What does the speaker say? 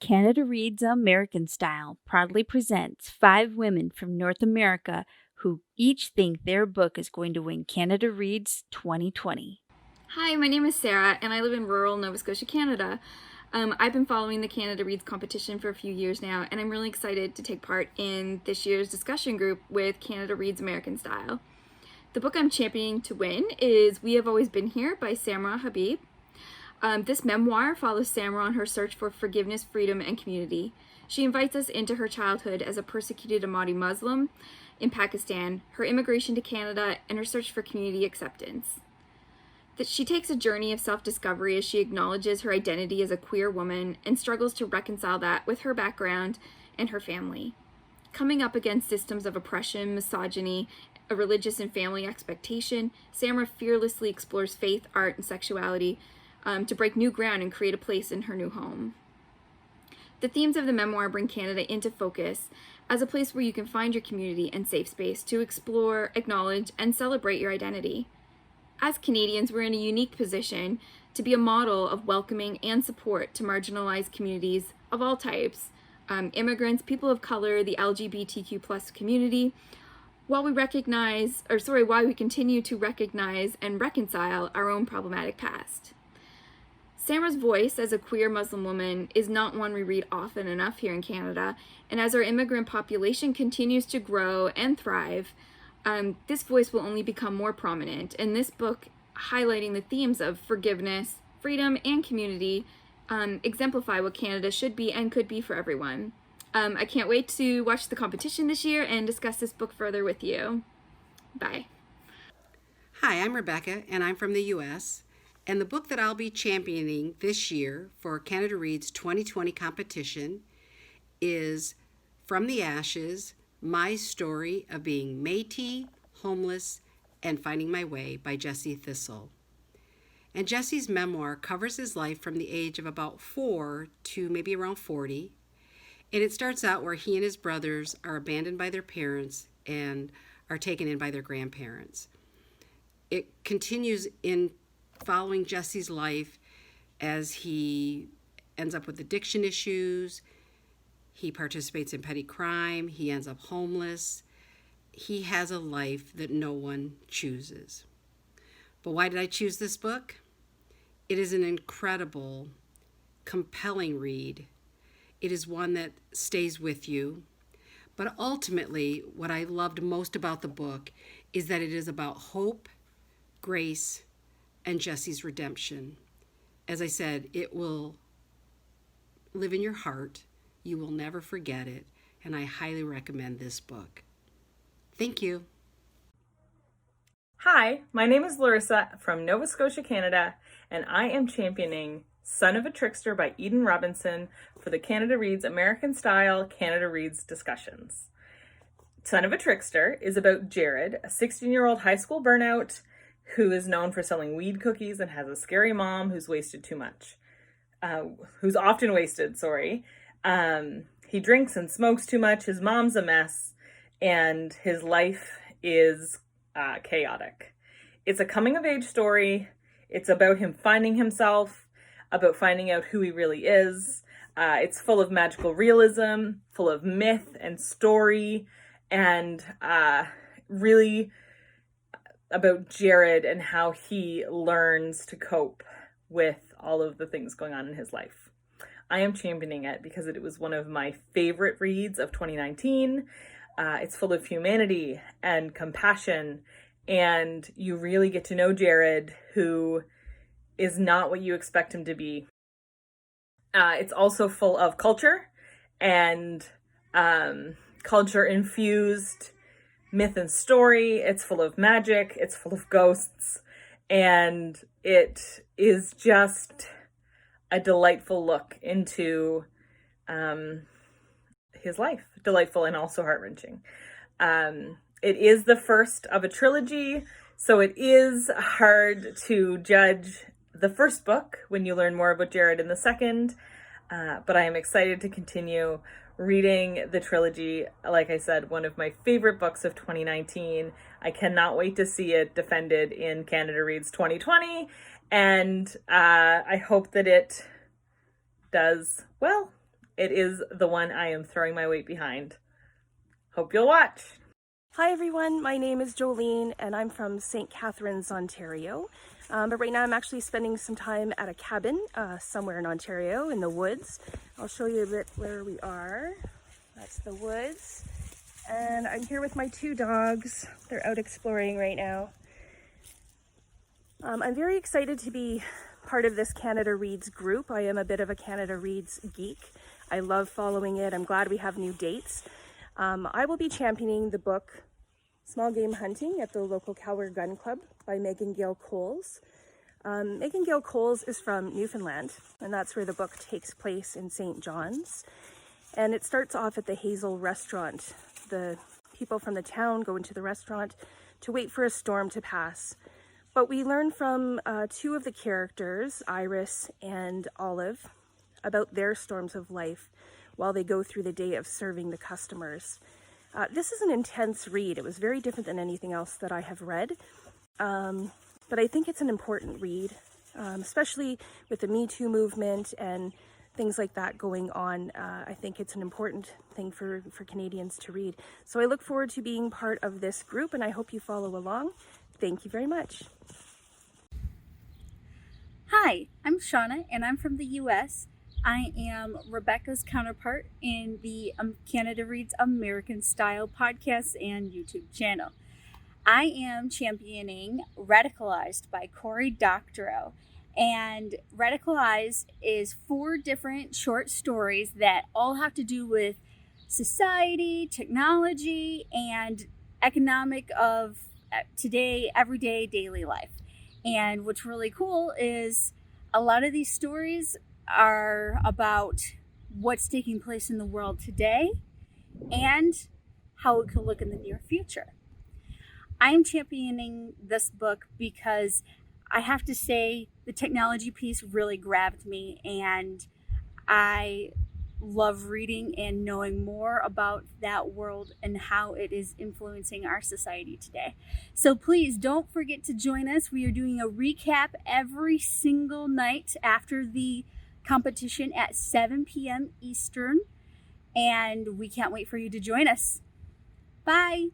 Canada Reads American Style proudly presents 5 women from North America who each think their book is going to win Canada Reads 2020. Hi, my name is Sarah, and I live in rural Nova Scotia, Canada. I've been following the Canada Reads competition for a few years now, and I'm really excited to take part in this year's discussion group with Canada Reads American Style. The book I'm championing to win is We Have Always Been Here by Samra Habib. This memoir follows Samra on her search for forgiveness, freedom, and community. She invites us into her childhood as a persecuted Ahmadi Muslim in Pakistan, her immigration to Canada, and her search for community acceptance. That she takes a journey of self-discovery as she acknowledges her identity as a queer woman and struggles to reconcile that with her background and her family. Coming up against systems of oppression, misogyny, a religious and family expectation, Samra fearlessly explores faith, art, and sexuality to break new ground and create a place in her new home. The themes of the memoir bring Canada into focus as a place where you can find your community and safe space to explore, acknowledge, and celebrate your identity. As Canadians, we're in a unique position to be a model of welcoming and support to marginalized communities of all types, immigrants, people of color, the LGBTQ plus community, while we continue to recognize and reconcile our own problematic past. Samra's voice as a queer Muslim woman is not one we read often enough here in Canada, and as our immigrant population continues to grow and thrive, this voice will only become more prominent, and this book, highlighting the themes of forgiveness, freedom, and community, exemplify what Canada should be and could be for everyone. I can't wait to watch the competition this year and discuss this book further with you. Bye. Hi, I'm Rebecca, and I'm from the U.S., and the book that I'll be championing this year for Canada Reads 2020 competition is From the Ashes, My Story of Being Métis, Homeless, and Finding My Way by Jesse Thistle. And Jesse's memoir covers his life from the age of about 4 to maybe around 40. And it starts out where he and his brothers are abandoned by their parents and are taken in by their grandparents. It continues in following Jesse's life as he ends up with addiction issues. He participates in petty crime. He ends up homeless. He has a life that no one chooses. But why did I choose this book? It is an incredible, compelling read. It is one that stays with you. But ultimately, what I loved most about the book is that it is about hope, grace, and Jesse's redemption. As I said, it will live in your heart. You will never forget it, and I highly recommend this book. Thank you. Hi, my name is Larissa from Nova Scotia, Canada, and I am championing Son of a Trickster by Eden Robinson for the Canada Reads American Style Canada Reads discussions. Son of a Trickster is about Jared, a 16-year-old high school burnout who is known for selling weed cookies and has a scary mom who's often wasted. He drinks and smokes too much, his mom's a mess, and his life is chaotic. It's a coming-of-age story. It's about him finding himself, about finding out who he really is. It's full of magical realism, full of myth and story, and really about Jared and how he learns to cope with all of the things going on in his life. I am championing it because it was one of my favorite reads of 2019. It's full of humanity and compassion, and you really get to know Jared, who is not what you expect him to be. It's also full of culture and culture-infused myth and story. It's full of magic. It's full of ghosts. And it is just a delightful look into his life. Delightful and also heart-wrenching. It is the first of a trilogy, so it is hard to judge the first book when you learn more about Jared in the second. But I am excited to continue reading the trilogy. Like I said, one of my favorite books of 2019. I cannot wait to see it defended in Canada Reads 2020, and I hope that it does well It is the one I am throwing my weight behind. Hope you'll watch. Hi everyone, my name is Jolene and I'm from St. Catharines, Ontario. But right now I'm actually spending some time at a cabin somewhere in Ontario in the woods. I'll show you a bit where we are. That's the woods. And I'm here with my 2 dogs. They're out exploring right now. I'm very excited to be part of this Canada Reads group. I am a bit of a Canada Reads geek. I love following it. I'm glad we have new dates. I will be championing the book Small Game Hunting at the local Calgary Gun Club by Megan Gail Coles. Megan Gail Coles is from Newfoundland, and that's where the book takes place in St. John's. And it starts off at the Hazel restaurant. The people from the town go into the restaurant to wait for a storm to pass. But we learn from 2 of the characters, Iris and Olive, about their storms of life while they go through the day of serving the customers. This is an intense read. It was very different than anything else that I have read. But I think it's an important read, especially with the Me Too movement and things like that going on. I think it's an important thing for Canadians to read. So I look forward to being part of this group and I hope you follow along. Thank you very much. Hi, I'm Shauna and I'm from the US. I am Rebecca's counterpart in the Canada Reads American Style podcast and YouTube channel. I am championing Radicalized by Cory Doctorow. And Radicalized is 4 different short stories that all have to do with society, technology, and economic of today, everyday, daily life. And what's really cool is a lot of these stories are about what's taking place in the world today and how it could look in the near future. I'm championing this book because I have to say the technology piece really grabbed me, and I love reading and knowing more about that world and how it is influencing our society today. So please don't forget to join us. We are doing a recap every single night after the competition at 7 p.m. Eastern, and we can't wait for you to join us. Bye!